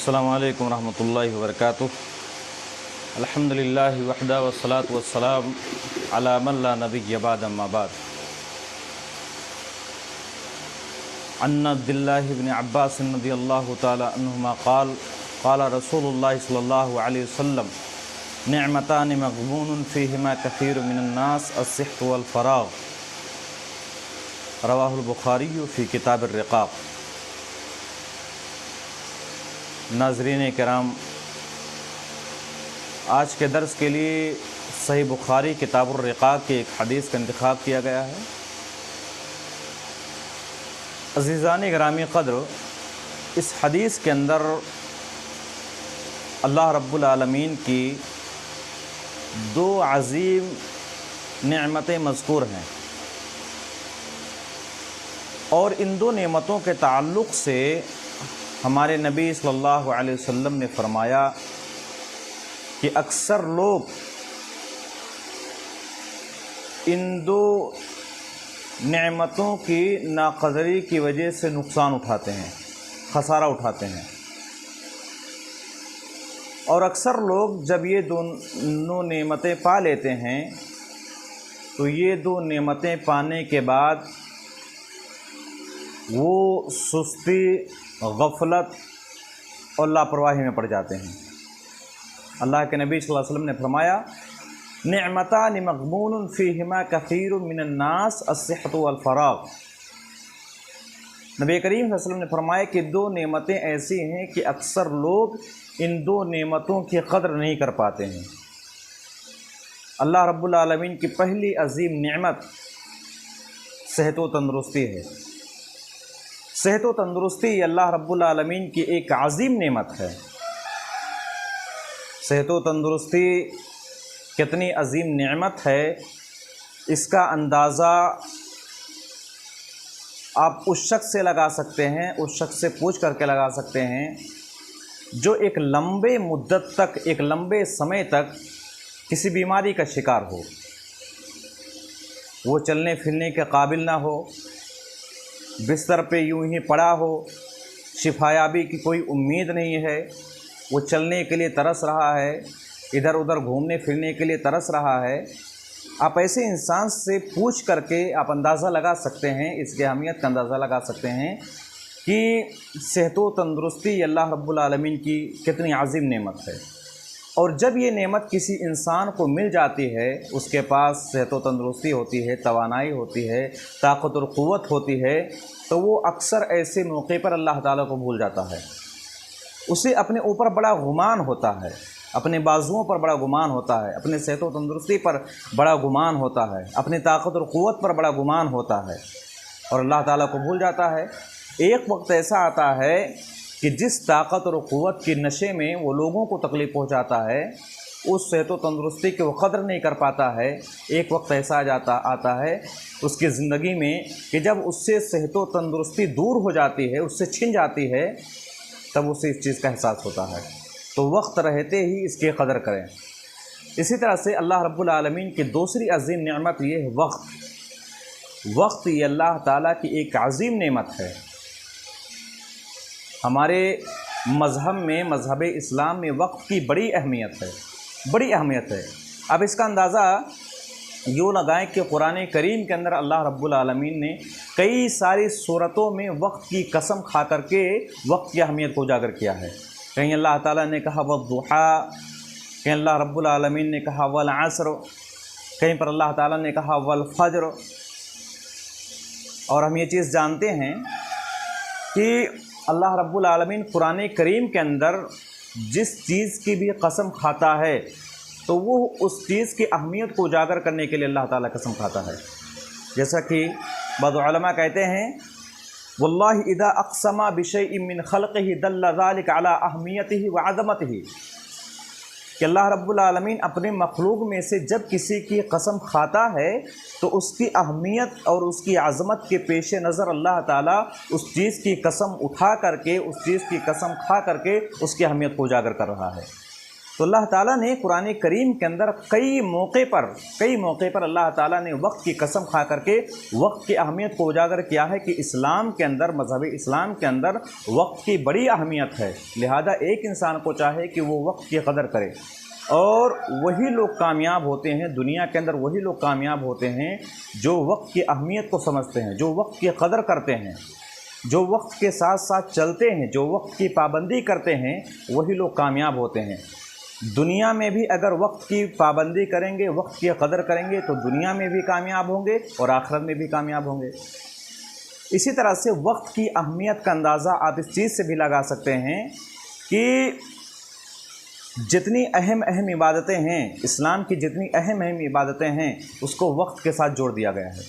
अस्सलामु अलैकुम रहमतुल्लाहि व बरकातुहू। अल्हम्दुलिल्लाहि वहदा वस्सलातु वस्सलाम अला मन ला नबिय्य बाद अम्मा बाद। अन्ना अब्दुल्लाह इब्न अब्बास रज़ियल्लाहु तआला अन्हुमा क़ाल क़ाल रसूलुल्लाह सल्लल्लाहु अलैहि वसल्लम निअमतानि मग़बूनुन फ़ीहिमा कसीरुम मिनन नास अस्सिहतु वल फ़राग़। रवाहुल बुखारी फ़ी किताबिर रिक़ाक़। नाज़रीन किराम, आज के दर्स के लिए सही बुखारी किताबुर रिक़ाक़ की एक हदीस का इंतख़ाब किया गया है। अज़ीज़ान गिरामी क़द्र, इस हदीस के अंदर अल्लाह रब्बुल आलमीन की दो अज़ीम नेमतें मज़कूर हैं और इन दो नेमतों के ताल्लुक़ से हमारे नबी सल्लल्लाहु अलैहि वसल्लम ने फरमाया कि अक्सर लोग इन दो नेमतों की नाक़दरी की वजह से नुकसान उठाते हैं, खसारा उठाते हैं। और अक्सर लोग जब ये दोनों नेमतें पा लेते हैं तो ये दो नेमतें पाने के बाद वो सुस्ती, गफलत और लापरवाही में पड़ जाते हैं। अल्लाह के नबी सल्लल्लाहु अलैहि वसल्लम ने फरमाया, निअमतानि मग़बूनुन फ़ीहिमा कसीरुम मिनन नास अस्सिहतु वल फ़राग़। नबी करीम सल्लल्लाहु अलैहि वसल्लम ने फरमाया कि दो नेमतें ऐसी हैं कि अक्सर लोग इन दो नेमतों की कदर नहीं कर पाते हैं। अल्लाह रब्बुल आलमीन की पहली अज़ीम नेमत सेहत व तंदुरुस्ती है। सेहत व तंदुरुस्ती अल्लाह रब्बुल आलमीन की एक अज़ीम नेमत है। सेहत व तंदुरुस्ती कितनी अज़ीम नेमत है, इसका अंदाज़ा आप उस शख्स से लगा सकते हैं, उस शख्स से पूछ करके लगा सकते हैं जो एक लंबे मुद्दत तक, एक लंबे समय तक किसी बीमारी का शिकार हो, वो चलने फिरने के काबिल ना हो, बिस्तर पे यूं ही पड़ा हो, शिफायाबी की कोई उम्मीद नहीं है, वो चलने के लिए तरस रहा है, इधर उधर घूमने फिरने के लिए तरस रहा है। आप ऐसे इंसान से पूछ करके आप अंदाज़ा लगा सकते हैं, इसकी अहमियत का अंदाज़ा लगा सकते हैं कि सेहत व तंदुरुस्ती अल्लाह रब्बुल आलमीन की कितनी अज़ीम नेमत है। और जब ये नेमत किसी इंसान को मिल जाती है, उसके पास सेहत व तंदुरुस्ती होती है, तवानाई होती है, ताकत और क़ुव्वत होती है, तो वो अक्सर ऐसे मौके पर अल्लाह ताला को भूल जाता है। उसे अपने ऊपर बड़ा गुमान होता है, अपने बाजुओं पर बड़ा गुमान होता है, अपने सेहत व तंदुरुस्ती पर बड़ा गुमान होता है, अपनी ताकत और क़ुव्वत पर बड़ा गुमान होता है और अल्लाह ताला को भूल जाता है। एक वक्त ऐसा आता है कि जिस ताकत और क़ुव्वत की नशे में वो लोगों को तकलीफ़ पहुंचाता है, उस सेहत व तंदुरुस्ती की वो कदर नहीं कर पाता है। एक वक्त ऐसा आता है उसकी ज़िंदगी में कि जब उससे सेहत व तंदुरुस्ती दूर हो जाती है, उससे छिन जाती है, तब उसे इस चीज़ का एहसास होता है। तो वक्त रहते ही इसकी कदर करें। इसी तरह से अल्लाह रब्बुल आलमीन की दूसरी अज़ीम नेमत ये है वक्त। वक्त ये अल्लाह ताला की एक अज़ीम नेमत है। हमारे मज़हब में, मज़हब इस्लाम में वक्त की बड़ी अहमियत है, बड़ी अहमियत है। अब इसका अंदाज़ा यूँ लगाएं कि कुरान करीम के अंदर अल्लाह रब्बुल आलमीन ने कई सारी सूरतों में वक्त की कसम खा करके वक्त की अहमियत को उजागर किया है। कहीं अल्लाह ताला ने कहा वद्दुहा, कहीं अल्लाह रब्बुल आलमीन ने कहा वल असर, कहीं पर अल्लाह ताला ने कहा वल फज्र। और हम ये चीज़ जानते हैं कि अल्लाह रब्बुल आलमीन कुरान करीम के अंदर जिस चीज़ की भी कसम खाता है तो वो उस चीज़ की अहमियत को उजागर करने के लिए अल्लाह ताला कसम खाता है। जैसा कि बाद उलमा कहते हैं, वल्लाहि इदा अक़समा बिशैइन मिन ख़ल्क़िही दल्ल ज़ालिका अला अहमियतिही व अज़मतिही, कि अल्लाह रब्बुल आलमीन अपने मखलूक में से जब किसी की कसम खाता है तो उसकी अहमियत और उसकी अज़मत के पेश नज़र अल्लाह ताला उस चीज़ की कसम उठा करके, उस चीज़ की कसम खा करके उसकी अहमियत को उजागर कर रहा है। तो अल्लाह ताला ने कुरान करीम के अंदर कई मौके पर अल्लाह ताला ने वक्त की कसम खा करके वक्त की अहमियत को उजागर किया है कि इस्लाम के अंदर, मज़हब इस्लाम के अंदर वक्त की बड़ी अहमियत है। लिहाजा एक इंसान को चाहे कि वो वक्त की कदर करे, और वही लोग कामयाब होते हैं दुनिया के अंदर, वही लोग कामयाब होते हैं जो वक्त की अहमियत को समझते हैं, जो वक्त की कदर करते हैं, जो वक्त के साथ साथ चलते हैं, जो वक्त की पाबंदी करते हैं, वही लोग कामयाब होते हैं। दुनिया में भी अगर वक्त की पाबंदी करेंगे, वक्त की कदर करेंगे, तो दुनिया में भी कामयाब होंगे और आखिरत में भी कामयाब होंगे। इसी तरह से वक्त की अहमियत का अंदाज़ा आप इस चीज़ से भी लगा सकते हैं कि जितनी अहम इबादतें हैं, इस्लाम की जितनी अहम इबादतें हैं, उसको वक्त के साथ जोड़ दिया गया है,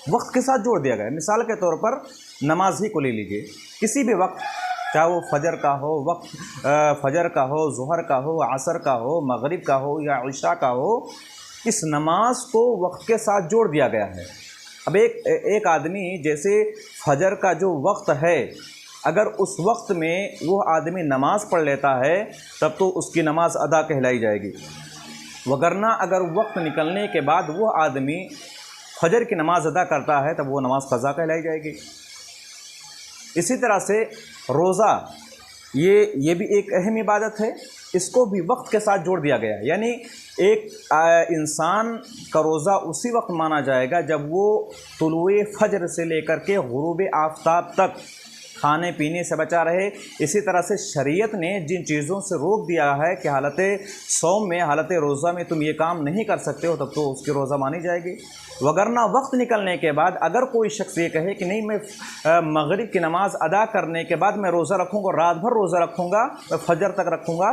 वक्त के साथ जोड़ दिया गया है। मिसाल के तौर पर नमाज ही को ले लीजिए, किसी भी वक्त, चाहे वो फजर का हो, फजर का हो, ज़ुहर का हो, असर का हो, मगरिब का हो या इशा का हो, इस नमाज को वक्त के साथ जोड़ दिया गया है। अब एक आदमी, जैसे फजर का जो वक्त है, अगर उस वक्त में वो आदमी नमाज पढ़ लेता है तब तो उसकी नमाज अदा कहलाई जाएगी, वगरना अगर वक्त निकलने के बाद वो आदमी फजर की नमाज अदा करता है तब वो नमाज क़ज़ा कहलाई जाएगी। इसी तरह से रोज़ा, ये भी एक अहम इबादत है, इसको भी वक्त के साथ जोड़ दिया गया है। यानी एक इंसान का रोज़ा उसी वक्त माना जाएगा जब वो तुलुए फजर से लेकर के गुरूब आफ्ताब तक खाने पीने से बचा रहे। इसी तरह से शरीयत ने जिन चीज़ों से रोक दिया है कि हालत सौम में, हालत रोज़ा में तुम ये काम नहीं कर सकते हो, तब तो उसकी रोज़ा मानी जाएगी। वगरना वक्त निकलने के बाद अगर कोई शख्स ये कहे कि नहीं, मैं मगरिब की नमाज अदा करने के बाद मैं रोज़ा रखूँगा, रात भर रोज़ा रखूँगा, मैं फजर तक रखूँगा,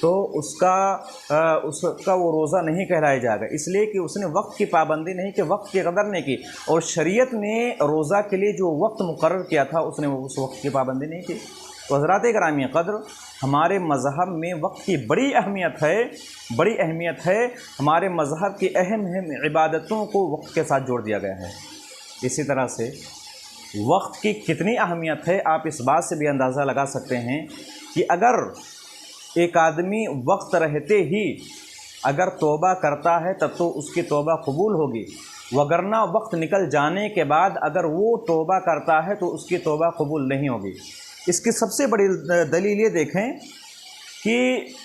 तो उसका वो रोज़ा नहीं कहलाया जाएगा, इसलिए कि उसने वक्त की पाबंदी नहीं की, वक्त की कदर नहीं की। और शरीयत ने रोज़ा के लिए जो वक्त मुकर्रर किया था, उसने उस वक्त की पाबंदी नहीं की। तो हज़रात गिरामी क़द्र, हमारे मज़हब में वक्त की बड़ी अहमियत है, हमारे मज़हब की अहम इबादतों को वक्त के साथ जोड़ दिया गया है। इसी तरह से वक्त की कितनी अहमियत है, आप इस बात से भी अंदाज़ा लगा सकते हैं कि अगर एक आदमी वक्त रहते ही अगर तौबा करता है तब तो उसकी तौबा कबूल होगी, वगरना वक्त निकल जाने के बाद अगर वो तौबा करता है तो उसकी तौबा कबूल नहीं होगी। इसकी सबसे बड़ी दलील ये देखें कि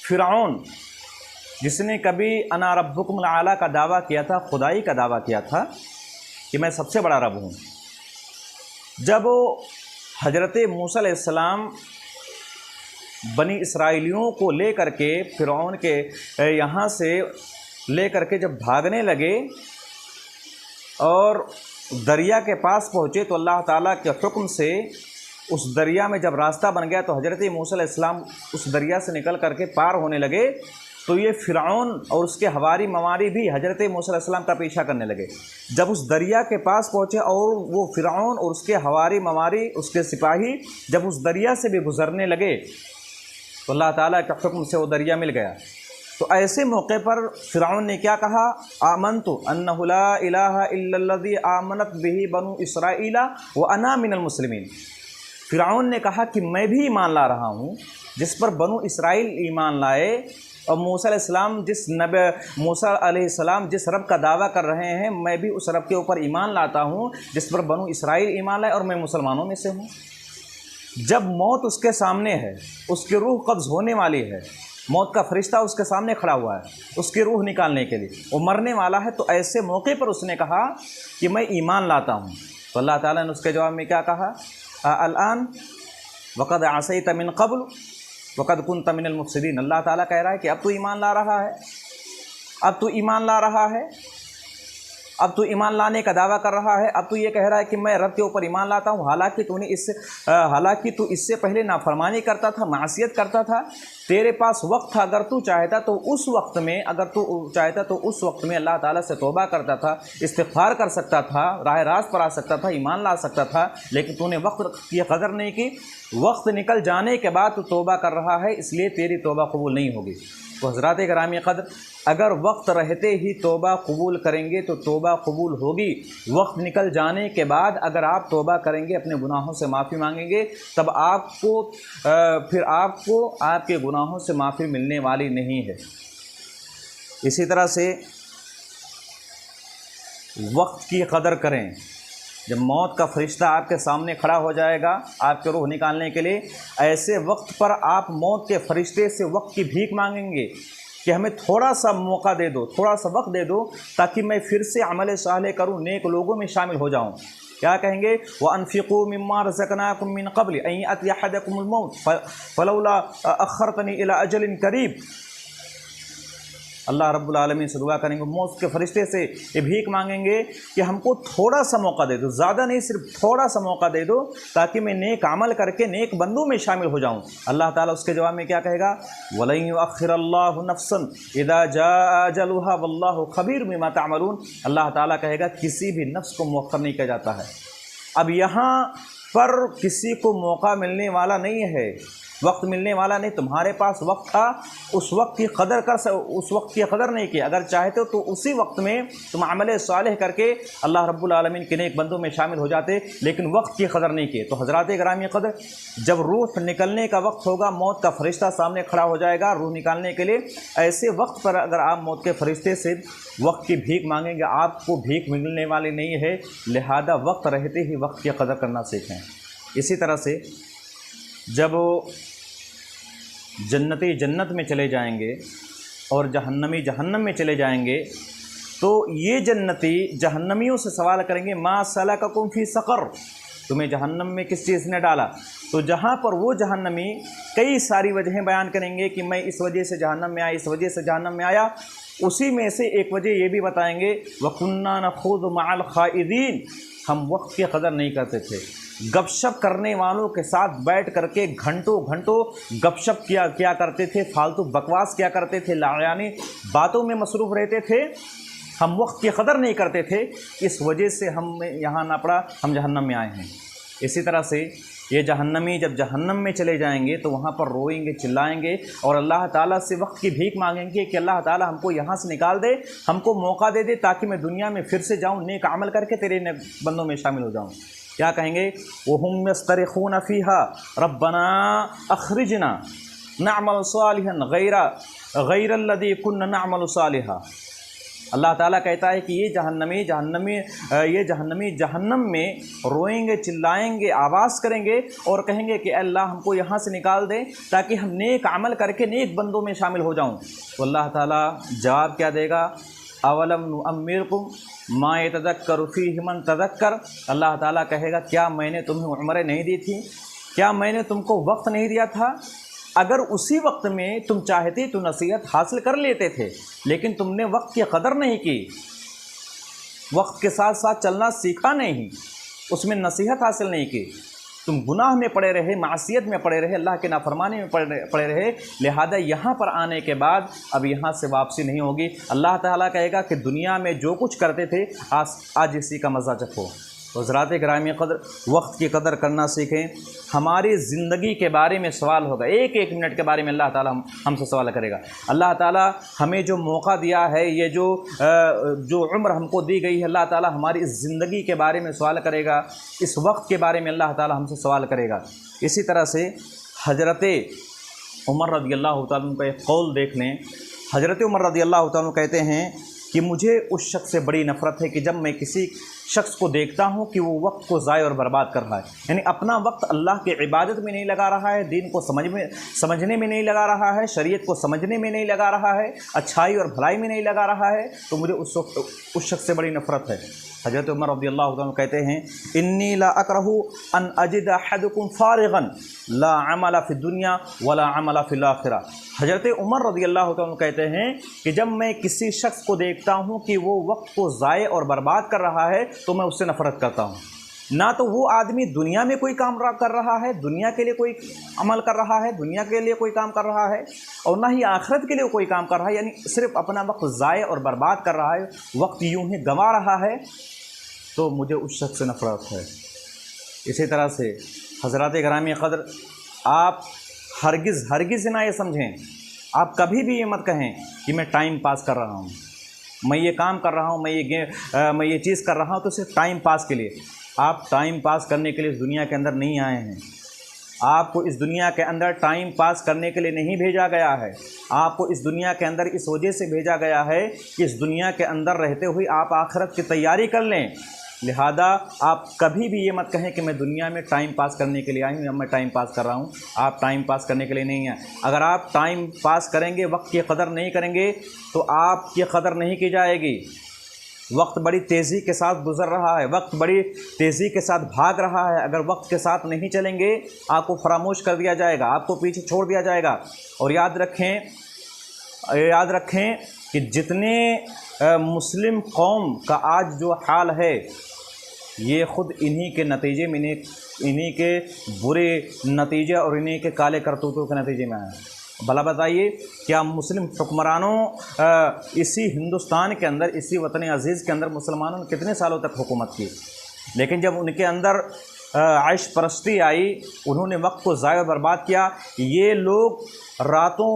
फ़िरऔन, जिसने कभी अना रब्बुकुमुल आला का दावा किया था, खुदाई का दावा किया था कि मैं सबसे बड़ा रब हूँ, जब हज़रत मूसा अलैहिस्सलाम बनी इसराइलियों को ले करके फ़िरऔन के यहाँ से ले करके जब भागने लगे और दरिया के पास पहुँचे, तो अल्लाह ताला के हुक्म से उस दरिया में जब रास्ता बन गया तो हज़रत मूसा अलैहिस्सलाम उस दरिया से निकल करके पार होने लगे। तो ये फ़िरऔन और उसके हवारी मवारी भी हज़रत मूसा अलैहिस्सलाम का पीछा करने लगे। जब उस दरिया के पास पहुँचे और वो फ़िरऔन और उसके हवारी मवारी, उसके सिपाही जब उस दरिया से भी गुज़रने लगे तो अल्लाह ताला के हुक्म से वो दरिया मिल गया। तो ऐसे मौके पर फ़िरऔन ने क्या कहा, आमनतु अन्नहु ला इलाहा इल्लल्लज़ी आमनत बिही बनु इसराईला व अना मिनल मुस्लिमीन। फ़िरऔन ने कहा कि मैं भी ईमान ला रहा हूँ जिस पर बनु इसराइल ईमान लाए, और मूसा अलैहिस्सलाम जिस रब का दावा कर रहे हैं, मैं भी उस रब के ऊपर ईमान लाता हूँ जिस पर बनु इसराइल ईमान लाए, और मैं मुसलमानों में से हूँ। जब मौत उसके सामने है, उसकी रूह कब्ज़ होने वाली है, मौत का फरिश्ता उसके सामने खड़ा हुआ है उसकी रूह निकालने के लिए, वो मरने वाला है, तो ऐसे मौके पर उसने कहा कि मैं ईमान लाता हूँ। तो अल्लाह ताला ने उसके जवाब में क्या कहा, अल-आन वक़द असैत मिन क़ब्ल वक़द कुन्त मिनल मुफ़सिदीन। अल्लाह ताला कह रहा है कि अब तू ईमान ला रहा है, अब तू ईमान ला रहा है, अब तू ईमान लाने का दावा कर रहा है, अब तू ये कह रहा है कि मैं रब के ऊपर ईमान लाता हूँ, हालांकि तू इससे पहले नाफरमानी करता था, मासियत करता था। तेरे पास वक्त था, अगर तू चाहता तो उस वक्त में, अल्लाह ताला से तौबा करता था, इस्तिग़फ़ार कर सकता था, राह रास्त पर आ सकता था, ईमान ला सकता था, लेकिन तूने वक्त की कदर नहीं की। वक्त निकल जाने के बाद तू तौबा कर रहा है, इसलिए तेरी तौबा कबूल नहीं होगी। तो हज़रात गिरामी क़द्र, अगर वक्त रहते ही तौबा कबूल करेंगे तो तौबा कबूल होगी। वक्त निकल जाने के बाद अगर आप तौबा करेंगे, अपने गुनाहों से माफ़ी मांगेंगे, तब आपको आपके गुनाहों से माफ़ी मिलने वाली नहीं है। इसी तरह से वक्त की कदर करें। जब मौत का फरिश्ता आपके सामने खड़ा हो जाएगा आपके रूह निकालने के लिए, ऐसे वक्त पर आप मौत के फरिश्ते से वक्त की भीख मांगेंगे कि हमें थोड़ा सा मौका दे दो, थोड़ा सा वक्त दे दो, ताकि मैं फिर से अमल सालेह करूँ, नेक लोगों में शामिल हो जाऊँ। क्या कहेंगे? व अनफ़िक़ू मिम्मा रज़क़नाकुम मिन क़ब्ल अन यअतिय अहदकुमुल मौत फ़लौला अख़्ख़रतनी इला अजलिन क़रीब। अल्लाह रब्बुल आलमीन से दुआ करेंगे, मौत के फरिश्ते से ये भीख मांगेंगे कि हमको थोड़ा सा मौका दे दो, ज़्यादा नहीं, सिर्फ थोड़ा सा मौका दे दो, ताकि मैं नेक अमल करके नेक बंदों में शामिल हो जाऊं। अल्लाह ताला उसके जवाब में क्या कहेगा? वलन युअख़्ख़िरल्लाहु नफ़्सन इज़ा जाअ अजलुहा वल्लाहु ख़बीरुम बिमा तअमलून। अल्लाह ताला कहेगा किसी भी नफ्स को मुअख़्ख़र नहीं किया जाता है। अब यहाँ पर किसी को मौका मिलने वाला नहीं है, वक्त मिलने वाला नहीं। तुम्हारे पास वक्त था, उस वक्त की कदर नहीं की। अगर चाहते हो तो उसी वक्त में तुम अमल सालेह करके अल्लाह रब्बुल आलमीन के नेक बंदों में शामिल हो जाते, लेकिन वक्त की कदर नहीं की। तो हज़रात गिरामी कदर, जब रूह निकलने का वक्त होगा, मौत का फरिश्ता सामने खड़ा हो जाएगा रूह निकालने के लिए, ऐसे वक्त पर अगर आप मौत के फरिश्ते से वक्त की भीख मांगेंगे, आपको भीख मिलने वाली नहीं है। लिहाजा वक्त रहते ही वक्त की कदर करना सीखें। इसी तरह से जब जन्नती जन्नत में चले जाएंगे और जहन्नमी जहन्नम में चले जाएंगे, तो ये जन्नती जहन्नमियों से सवाल करेंगे, मा सलककुम फी सक़र, तुम्हें जहन्नम में किस चीज़ ने डाला? तो जहाँ पर वो जहन्नमी कई सारी वजहें बयान करेंगे कि मैं इस वजह से जहन्नम में आया, इस वजह से जहन्नम में आया। उसी में से एक वजह ये भी बताएंगे, वकुन्ना नख़ूज़ु मअल ख़ाइदीन, हम वक्त की कदर नहीं करते थे, गपशप करने वालों के साथ बैठ करके घंटों घंटों गपशप किया करते थे, फालतू बकवास किया करते थे, यानी बातों में मसरूफ़ रहते थे। हम वक्त की कदर नहीं करते थे, इस वजह से हम यहाँ ना पड़ा, हम जहन्नम में आए हैं। इसी तरह से ये जहन्नमी जब जहन्नम में चले जाएंगे तो वहाँ पर रोएंगे, चिल्लाएंगे और अल्लाह ताला से वक्त की भीख मांगेंगे कि अल्लाह ताला हमको यहाँ से निकाल दे, हमको मौका दे दे, ताकि मैं दुनिया में फिर से जाऊँ, नेक अमल करके तेरे बंदों में शामिल हो जाऊँ। क्या कहेंगे? वहुम यस्तरिखून फ़ीहा रब्बना अखरिजना नअमल सालिहन गैरल्लज़ी कुन्ना नअमल सालिहा। अल्लाह ताला कहता है कि ये जहन्नमी जहन्नम में रोएंगे, चिल्लाएंगे, आवाज़ करेंगे और कहेंगे कि अल्लाह हमको यहाँ से निकाल दे, ताकि हम नेक अमल करके नेक बंदों में शामिल हो जाऊँ। तो अल्लाह ताला जवाब क्या देगा? अवलम नुअम्मिरकुम मा यतज़क्करु फ़ीहि मन तज़क्कर। अल्लाह ताला कहेगा, क्या मैंने तुम्हें उम्रें नहीं दी थी? क्या मैंने तुमको वक्त नहीं दिया था? अगर उसी वक्त में तुम चाहते तो नसीहत हासिल कर लेते थे, लेकिन तुमने वक्त की कदर नहीं की, वक्त के साथ साथ चलना सीखा नहीं, उसमें नसीहत हासिल नहीं की, तुम गुनाह में पड़े रहे, मासियत में पड़े रहे, अल्लाह के नाफरमानी में पड़े रहे। लिहाजा यहाँ पर आने के बाद अब यहाँ से वापसी नहीं होगी। अल्लाह ताला कहेगा कि दुनिया में जो कुछ करते थे आज इसी का मज़ा चखो। तो हज़रात गिरामी क़द्र, वक्त की कदर करना सीखें। हमारी ज़िंदगी के बारे में सवाल होगा, एक एक मिनट के बारे में अल्लाह ताला हमसे सवाल करेगा। अल्लाह ताला हमें जो मौका दिया है, ये जो उम्र हमको दी गई है, अल्लाह ताला हमारी इस ज़िंदगी के बारे में सवाल करेगा, इस वक्त के बारे में अल्लाह ताला हमसे सवाल करेगा। इसी तरह से हज़रत उमर रज़ियल्लाहु तआला अन्हु का एक कौल देख लें। हज़रत उमर रज़ियल्लाहु तआला अन्हु कहते हैं कि मुझे उस शख्स से बड़ी नफ़रत है कि जब मैं किसी शख्स को देखता हूँ कि वो वक्त को ज़ाय और बर्बाद कर रहा है, यानी अपना वक्त अल्लाह की इबादत में नहीं लगा रहा है, दीन को समझने में नहीं लगा रहा है, शरीयत को समझने में नहीं लगा रहा है, अच्छाई और भलाई में नहीं लगा रहा है, तो मुझे उस शख्स से बड़ी नफ़रत है। हज़रत उमर रज़ियल्लाहु अन्हु कहते हैं, इन्नी ला अकरहु अन अजिद अहदकुम फारिगन ला अमला फ़ी दुनिया वला अमला फ़िल आखिरा। हज़रत उमर रज़ियल्लाहु अन्हु कहते हैं कि जब मैं किसी शख्स को देखता हूँ कि वो वक्त को ज़ाय और बर्बाद कर रहा है, तो मैं उससे नफ़रत करता हूँ। ना तो वो आदमी दुनिया में कोई काम कर रहा है, दुनिया के लिए कोई अमल कर रहा है, दुनिया के लिए कोई काम कर रहा है, और ना ही आखिरत के लिए कोई काम कर रहा है, यानी सिर्फ अपना वक्त ज़ाय और बर्बाद कर रहा है, वक्त यूं ही गंवा रहा है, तो मुझे उस शख्स से नफ़रत है। इसी तरह से हज़रात गिरामी क़द्र, आप हरगिज़ ना ये समझें, आप कभी भी ये मत कहें कि मैं टाइम पास कर रहा हूँ, मैं ये काम कर रहा हूँ, मैं ये चीज़ कर रहा हूँ तो सिर्फ टाइम पास के लिए। आप टाइम पास करने के लिए इस दुनिया के अंदर नहीं आए हैं, आपको इस दुनिया के अंदर टाइम पास करने के लिए नहीं भेजा गया है। आपको इस दुनिया के अंदर इस वजह से भेजा गया है कि इस दुनिया के अंदर रहते हुए आप आखिरत की तैयारी कर लें। लिहाजा आप कभी भी ये मत कहें कि मैं दुनिया में टाइम पास करने के लिए आई हूँ या मैं टाइम पास कर रहा हूँ। आप टाइम पास करने के लिए नहीं हैं। अगर आप टाइम पास करेंगे, वक्त की कदर नहीं करेंगे, तो आपकी कदर नहीं की जाएगी। वक्त बड़ी तेज़ी के साथ गुज़र रहा है, वक्त बड़ी तेज़ी के साथ भाग रहा है। अगर वक्त के साथ नहीं चलेंगे, आपको फरामोश कर दिया जाएगा, आपको पीछे छोड़ दिया जाएगा। और याद रखें कि जितने मुस्लिम कौम का आज जो हाल है, ये ख़ुद इन्हीं के नतीजे में, इन्हीं के बुरे नतीजे और इन्हीं के काले करतूतों के नतीजे में है। भला बताइए, क्या मुस्लिम हुक्मरानों इसी हिंदुस्तान के अंदर, इसी वतन अज़ीज़ के अंदर मुसलमानों ने कितने सालों तक हुकूमत की? लेकिन जब उनके अंदर आइश परस्ती आई, उन्होंने वक्त को ज़ाया बर्बाद किया। ये लोग रातों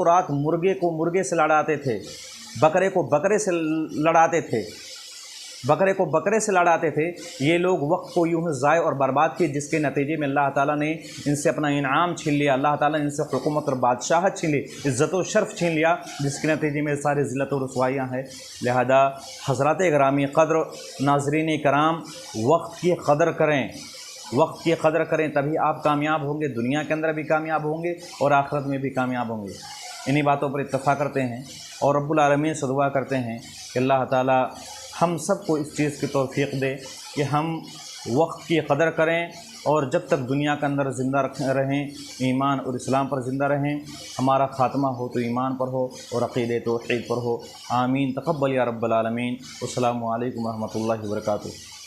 रात मुर्गे को मुर्गे से लड़ाते थे, बकरे को बकरे से लड़ाते थे। ये लोग वक्त को यूँ ज़ाय और बर्बाद किए, जिसके नतीजे में अल्लाह ताला ने इनसे अपना इनाम छीन लिया। अल्लाह ताला ने इनसे हुकूमत और बादशाहत छीन ली, इज़्ज़त और शर्फ छीन लिया, जिसके नतीजे में सारी ज़िल्लत और रुसवाइयाँ हैं। लिहाजा हज़रात गिरामी क़द्र, नाज़रीन कराम, वक्त की कदर करें, तभी आप कामयाब होंगे, दुनिया के अंदर भी कामयाब होंगे और आखिरत में भी कामयाब होंगे। इन्हीं बातों पर इत्तफ़ाक़ करते हैं और रब्बुल आलमीन से दुआ करते हैं कि अल्लाह ताला हम सबको इस चीज़ की तौफ़ीक़ दे कि हम वक्त की कदर करें और जब तक दुनिया के अंदर ज़िंदा रहें, ईमान और इस्लाम पर ज़िंदा रहें। हमारा ख़ात्मा हो तो ईमान पर हो और अक़ीदे तौहीद पर हो। आमीन। तक़ब्बल या रब्बल आलमीन। अस्सलामु अलैकुम व रहमतुल्लाहि व बरकातुहू।